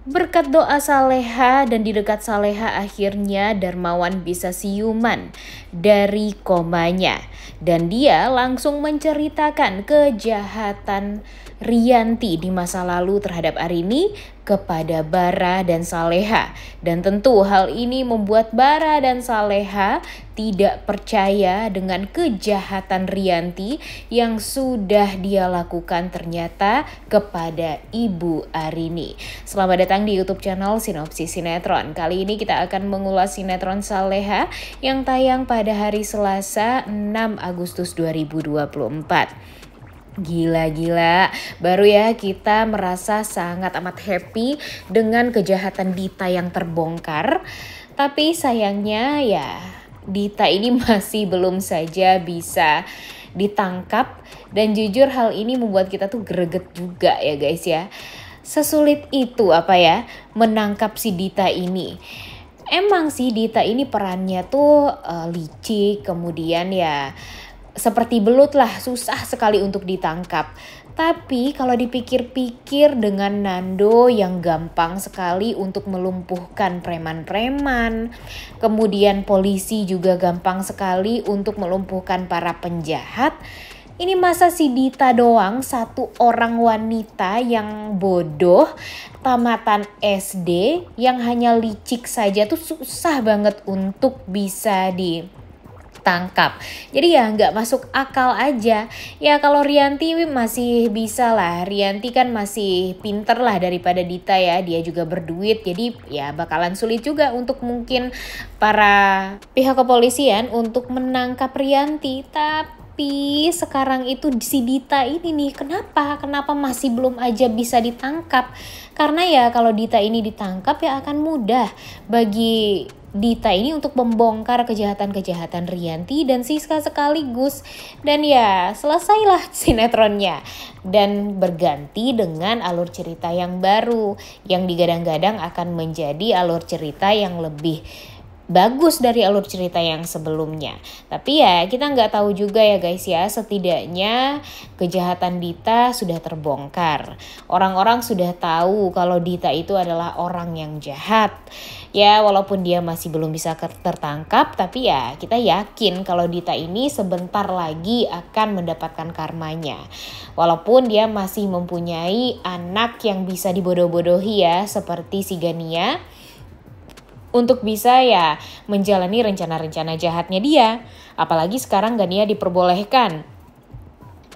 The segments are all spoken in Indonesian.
Berkat doa Saleha dan di dekat Saleha akhirnya Darmawan bisa siuman dari komanya. Dan dia langsung menceritakan kejahatan Rianti di masa lalu terhadap Arini kepada Bara dan Saleha. Dan tentu hal ini membuat Bara dan Saleha tidak percaya dengan kejahatan Rianti yang sudah dia lakukan ternyata kepada Ibu Arini. Selamat datang di YouTube channel Sinopsis Sinetron. Kali ini kita akan mengulas sinetron Saleha yang tayang pada hari Selasa 6 Agustus 2024. Gila, baru ya kita merasa sangat amat happy dengan kejahatan Dita yang terbongkar. Tapi sayangnya ya Dita ini masih belum saja bisa ditangkap. Dan jujur hal ini membuat kita tuh greget juga ya guys ya. Sesulit itu menangkap si Dita ini. Emang sih Dita ini perannya tuh licik, kemudian ya seperti belut lah, susah sekali untuk ditangkap. Tapi kalau dipikir-pikir dengan Nando yang gampang sekali untuk melumpuhkan preman-preman, kemudian polisi juga gampang sekali untuk melumpuhkan para penjahat. Ini masa si Dita doang, satu orang wanita yang bodoh, tamatan SD, yang hanya licik saja tuh susah banget untuk bisa ditangkap. Jadi ya nggak masuk akal aja. Ya kalau Rianti masih bisa lah. Rianti kan masih pinter lah daripada Dita ya. Dia juga berduit. Jadi ya bakalan sulit juga untuk mungkin para pihak kepolisian untuk menangkap Rianti. Tapi sekarang itu si Dita ini nih kenapa masih belum aja bisa ditangkap? Karena ya kalau Dita ini ditangkap ya akan mudah bagi Dita ini untuk membongkar kejahatan-kejahatan Rianti dan Siska sekaligus. Dan ya selesailah sinetronnya. Dan berganti dengan alur cerita yang baru yang digadang-gadang akan menjadi alur cerita yang lebih bagus dari alur cerita yang sebelumnya. Tapi ya kita nggak tahu juga ya guys ya. Setidaknya kejahatan Dita sudah terbongkar. Orang-orang sudah tahu kalau Dita itu adalah orang yang jahat. Ya walaupun dia masih belum bisa tertangkap. Tapi ya kita yakin kalau Dita ini sebentar lagi akan mendapatkan karmanya. Walaupun dia masih mempunyai anak yang bisa dibodoh-bodohi ya. Seperti si Gania. Untuk bisa ya menjalani rencana-rencana jahatnya dia. Apalagi sekarang Gania diperbolehkan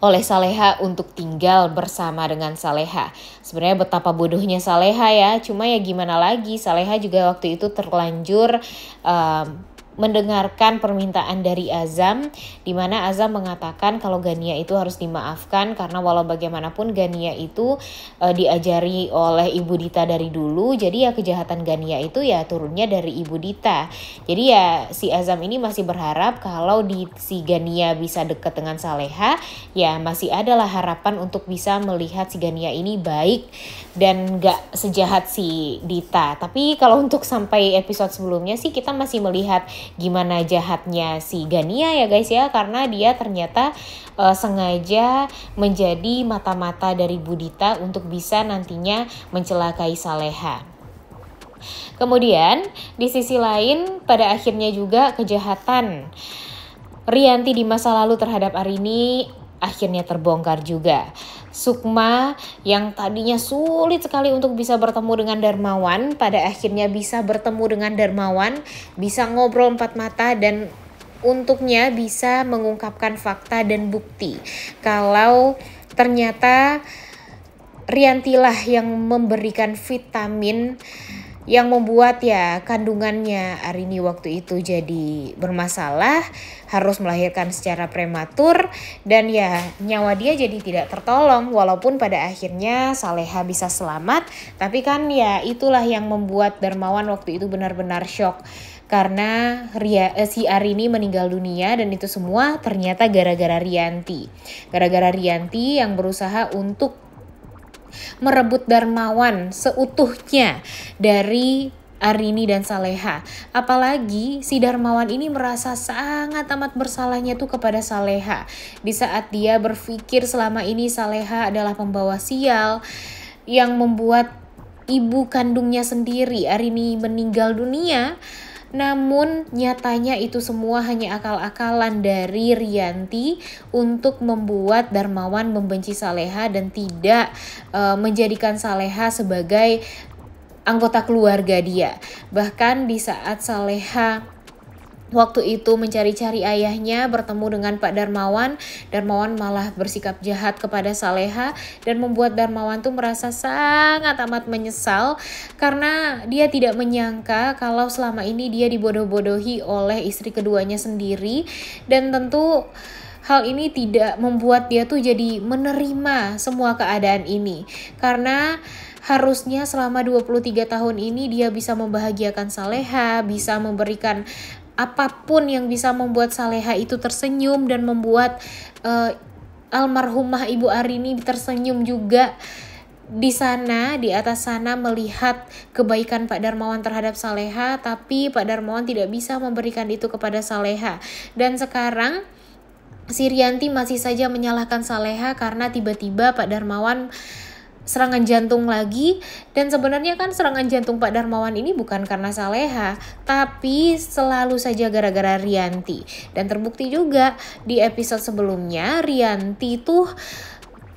oleh Saleha untuk tinggal bersama dengan Saleha. Sebenarnya betapa bodohnya Saleha ya. Cuma ya gimana lagi, Saleha juga waktu itu terlanjur mendengarkan permintaan dari Azam, di mana Azam mengatakan kalau Gania itu harus dimaafkan karena walau bagaimanapun Gania itu diajari oleh Ibu Dita dari dulu. Jadi ya kejahatan Gania itu ya turunnya dari Ibu Dita. Jadi ya si Azam ini masih berharap kalau si Gania bisa dekat dengan Saleha, ya masih adalah harapan untuk bisa melihat si Gania ini baik dan gak sejahat si Dita. Tapi kalau untuk sampai episode sebelumnya sih kita masih melihat gimana jahatnya si Gania ya guys ya, karena dia ternyata sengaja menjadi mata-mata dari Budita untuk bisa nantinya mencelakai Saleha. Kemudian di sisi lain pada akhirnya juga kejahatan Rianti di masa lalu terhadap Arini akhirnya terbongkar juga. Sukma yang tadinya sulit sekali untuk bisa bertemu dengan Darmawan, pada akhirnya bisa bertemu dengan Darmawan, bisa ngobrol empat mata dan untuknya bisa mengungkapkan fakta dan bukti kalau ternyata Riantilah yang memberikan vitamin yang membuat ya kandungannya Arini waktu itu jadi bermasalah, harus melahirkan secara prematur dan ya nyawa dia jadi tidak tertolong. Walaupun pada akhirnya Saleha bisa selamat, tapi kan ya itulah yang membuat Darmawan waktu itu benar-benar shock karena si Arini meninggal dunia dan itu semua ternyata gara-gara Rianti. Gara-gara Rianti yang berusaha untuk merebut Darmawan seutuhnya dari Arini dan Saleha. Apalagi si Darmawan ini merasa sangat amat bersalahnya tuh kepada Saleha. Di saat dia berpikir selama ini Saleha adalah pembawa sial yang membuat ibu kandungnya sendiri, Arini meninggal dunia. Namun nyatanya itu semua hanya akal-akalan dari Rianti untuk membuat Darmawan membenci Saleha dan tidak menjadikan Saleha sebagai anggota keluarga dia. Bahkan di saat Saleha waktu itu mencari-cari ayahnya, bertemu dengan Pak Darmawan, Darmawan malah bersikap jahat kepada Saleha dan membuat Darmawan tuh merasa sangat amat menyesal karena dia tidak menyangka kalau selama ini dia dibodoh-bodohi oleh istri keduanya sendiri, dan tentu hal ini tidak membuat dia tuh jadi menerima semua keadaan ini, karena harusnya selama 23 tahun ini dia bisa membahagiakan Saleha, bisa memberikan apapun yang bisa membuat Saleha itu tersenyum dan membuat almarhumah Ibu Arini tersenyum juga di sana, di atas sana melihat kebaikan Pak Darmawan terhadap Saleha, tapi Pak Darmawan tidak bisa memberikan itu kepada Saleha. Dan sekarang si Rianti masih saja menyalahkan Saleha karena tiba-tiba Pak Darmawan serangan jantung lagi, dan sebenarnya kan serangan jantung Pak Darmawan ini bukan karena Saleha, tapi selalu saja gara-gara Rianti. Dan terbukti juga di episode sebelumnya Rianti tuh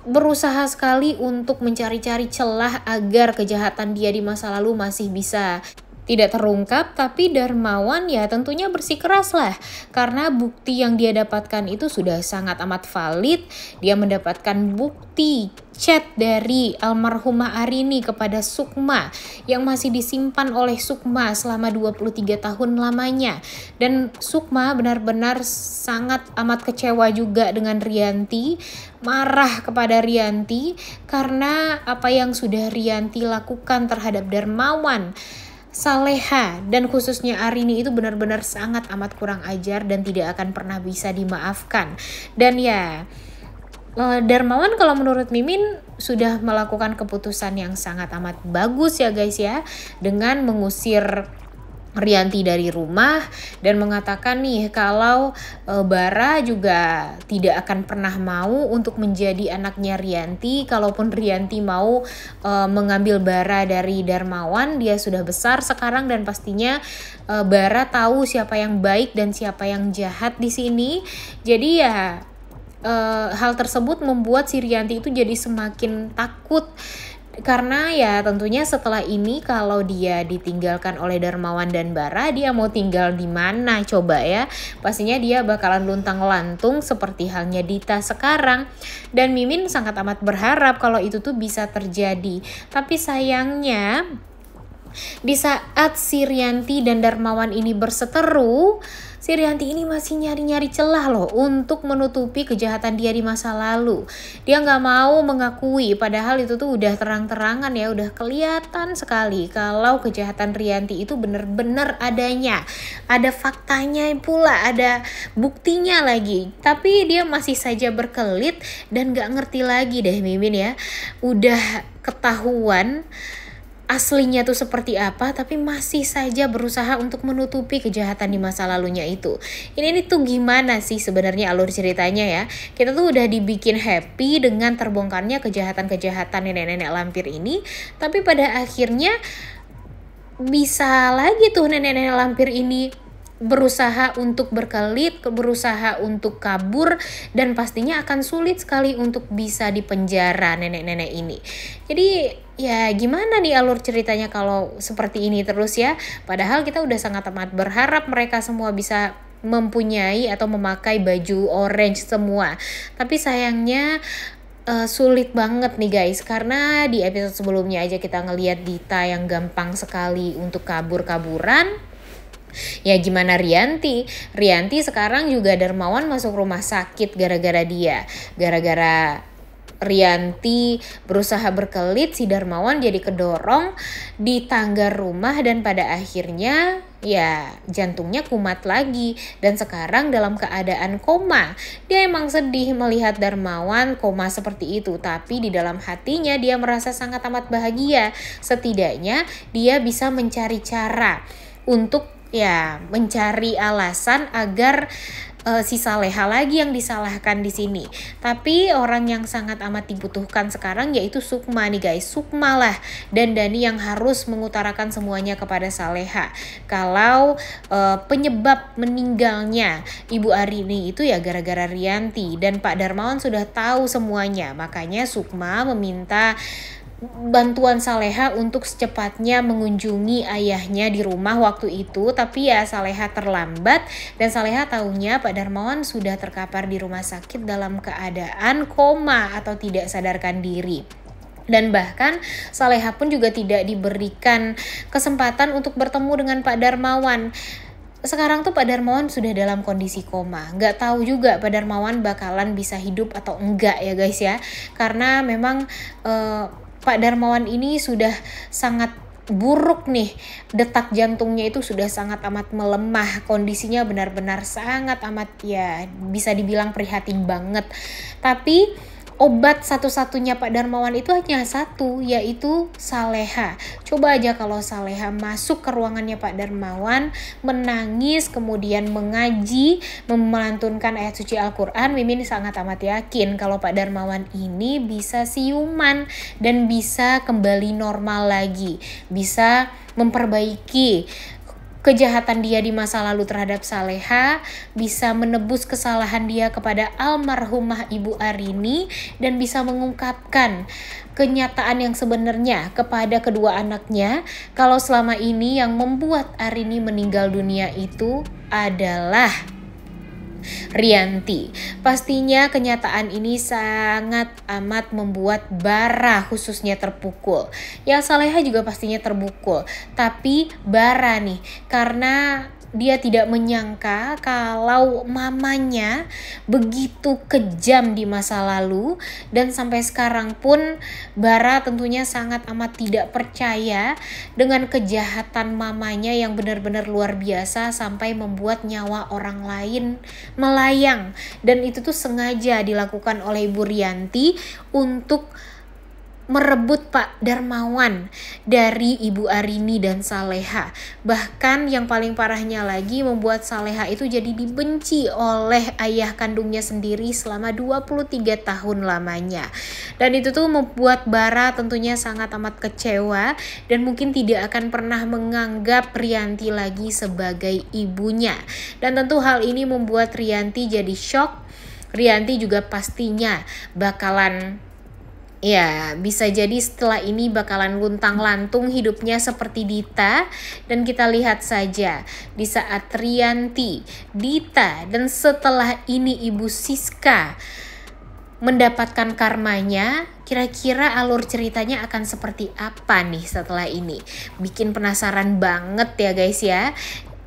berusaha sekali untuk mencari-cari celah agar kejahatan dia di masa lalu masih bisa tidak terungkap, tapi Darmawan ya tentunya bersikeras lah, karena bukti yang dia dapatkan itu sudah sangat amat valid. Dia mendapatkan bukti chat dari almarhumah Arini kepada Sukma yang masih disimpan oleh Sukma selama 23 tahun lamanya, dan Sukma benar-benar sangat amat kecewa juga dengan Rianti, marah kepada Rianti karena apa yang sudah Rianti lakukan terhadap Darmawan, Saleha, dan khususnya Arini itu benar-benar sangat amat kurang ajar dan tidak akan pernah bisa dimaafkan. Dan ya, Darmawan kalau menurut Mimin sudah melakukan keputusan yang sangat amat bagus ya guys ya, dengan mengusir Rianti dari rumah dan mengatakan nih kalau Bara juga tidak akan pernah mau untuk menjadi anaknya Rianti. Kalaupun Rianti mau mengambil Bara dari Darmawan, dia sudah besar sekarang dan pastinya Bara tahu siapa yang baik dan siapa yang jahat di sini. Jadi ya hal tersebut membuat si Rianti itu jadi semakin takut. Karena ya tentunya setelah ini kalau dia ditinggalkan oleh Darmawan dan Bara, dia mau tinggal di mana coba ya? Pastinya dia bakalan luntang-lantung seperti halnya Dita sekarang. Dan Mimin sangat amat berharap kalau itu tuh bisa terjadi. Tapi sayangnya di saat si Rianti dan Darmawan ini berseteru, si Rianti ini masih nyari-nyari celah loh untuk menutupi kejahatan dia di masa lalu. Dia nggak mau mengakui, padahal itu tuh udah terang-terangan ya, udah kelihatan sekali kalau kejahatan Rianti itu bener-bener adanya. Ada faktanya pula, ada buktinya lagi. Tapi dia masih saja berkelit dan nggak ngerti lagi deh Mimin ya. Udah ketahuan aslinya tuh seperti apa, tapi masih saja berusaha untuk menutupi kejahatan di masa lalunya itu. Ini tuh gimana sih sebenarnya alur ceritanya ya? Kita tuh udah dibikin happy dengan terbongkarnya kejahatan-kejahatan nenek-nenek lampir ini, tapi pada akhirnya bisa lagi tuh nenek-nenek lampir ini berusaha untuk berkelit, berusaha untuk kabur, dan pastinya akan sulit sekali untuk bisa dipenjara nenek-nenek ini. Jadi ya gimana nih alur ceritanya kalau seperti ini terus ya? Padahal kita udah sangat amat berharap mereka semua bisa mempunyai atau memakai baju orange semua. Tapi sayangnya sulit banget nih guys, karena di episode sebelumnya aja kita ngelihat Dita yang gampang sekali untuk kabur-kaburan. Ya gimana Rianti sekarang juga Darmawan masuk rumah sakit gara-gara dia. Gara-gara Rianti berusaha berkelit, si Darmawan jadi kedorong di tangga rumah dan pada akhirnya ya jantungnya kumat lagi dan sekarang dalam keadaan koma. Dia emang sedih melihat Darmawan koma seperti itu, tapi di dalam hatinya dia merasa sangat amat bahagia. Setidaknya dia bisa mencari cara untuk ya mencari alasan agar si Saleha lagi yang disalahkan di sini. Tapi orang yang sangat amat dibutuhkan sekarang yaitu Sukma nih guys. Sukma lah dan Dani yang harus mengutarakan semuanya kepada Saleha. Kalau penyebab meninggalnya Ibu Arini itu ya gara-gara Rianti, dan Pak Darmawan sudah tahu semuanya. Makanya Sukma meminta bantuan Saleha untuk secepatnya mengunjungi ayahnya di rumah waktu itu, tapi ya Saleha terlambat dan Saleha tahunya Pak Darmawan sudah terkapar di rumah sakit dalam keadaan koma atau tidak sadarkan diri. Dan bahkan Saleha pun juga tidak diberikan kesempatan untuk bertemu dengan Pak Darmawan. Sekarang tuh Pak Darmawan sudah dalam kondisi koma. Nggak tahu juga Pak Darmawan bakalan bisa hidup atau enggak ya guys ya. Karena memang Pak Darmawan ini sudah sangat buruk nih, detak jantungnya itu sudah sangat amat melemah, kondisinya benar-benar sangat amat ya bisa dibilang prihatin banget. Tapi obat satu-satunya Pak Darmawan itu hanya satu, yaitu Saleha. Coba aja kalau Saleha masuk ke ruangannya Pak Darmawan, menangis, kemudian mengaji, melantunkan ayat suci Al-Quran, Mimin sangat amat yakin kalau Pak Darmawan ini bisa siuman dan bisa kembali normal lagi, bisa memperbaiki kejahatan dia di masa lalu terhadap Saleha, bisa menebus kesalahan dia kepada almarhumah Ibu Arini, dan bisa mengungkapkan kenyataan yang sebenarnya kepada kedua anaknya kalau selama ini yang membuat Arini meninggal dunia itu adalah Rianti. Pastinya kenyataan ini sangat amat membuat Bara khususnya terpukul. Ya Saleha juga pastinya terpukul. Tapi Bara nih, karena dia tidak menyangka kalau mamanya begitu kejam di masa lalu, dan sampai sekarang pun Bara tentunya sangat amat tidak percaya dengan kejahatan mamanya yang benar-benar luar biasa sampai membuat nyawa orang lain melayang, dan itu tuh sengaja dilakukan oleh Ibu Rianti untuk merebut Pak Darmawan dari Ibu Arini dan Saleha. Bahkan yang paling parahnya lagi membuat Saleha itu jadi dibenci oleh ayah kandungnya sendiri selama 23 tahun lamanya. Dan itu tuh membuat Bara tentunya sangat amat kecewa dan mungkin tidak akan pernah menganggap Rianti lagi sebagai ibunya. Dan tentu hal ini membuat Rianti jadi shock. Rianti juga pastinya bakalan bisa jadi setelah ini bakalan luntang-lantung hidupnya seperti Dita. Dan kita lihat saja di saat Rianti, Dita, dan setelah ini Ibu Siska mendapatkan karmanya, kira-kira alur ceritanya akan seperti apa nih setelah ini. Bikin penasaran banget ya guys ya.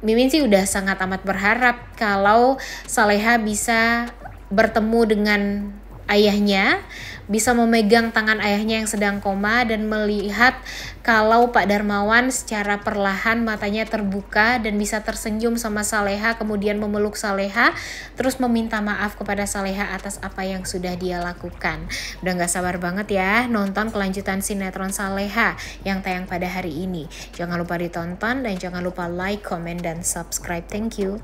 Mimin sih udah sangat amat berharap kalau Saleha bisa bertemu dengan ayahnya, bisa memegang tangan ayahnya yang sedang koma dan melihat kalau Pak Darmawan secara perlahan matanya terbuka dan bisa tersenyum sama Saleha, kemudian memeluk Saleha, terus meminta maaf kepada Saleha atas apa yang sudah dia lakukan. Udah gak sabar banget ya nonton kelanjutan sinetron Saleha yang tayang pada hari ini. Jangan lupa ditonton dan jangan lupa like, comment, dan subscribe. Thank you.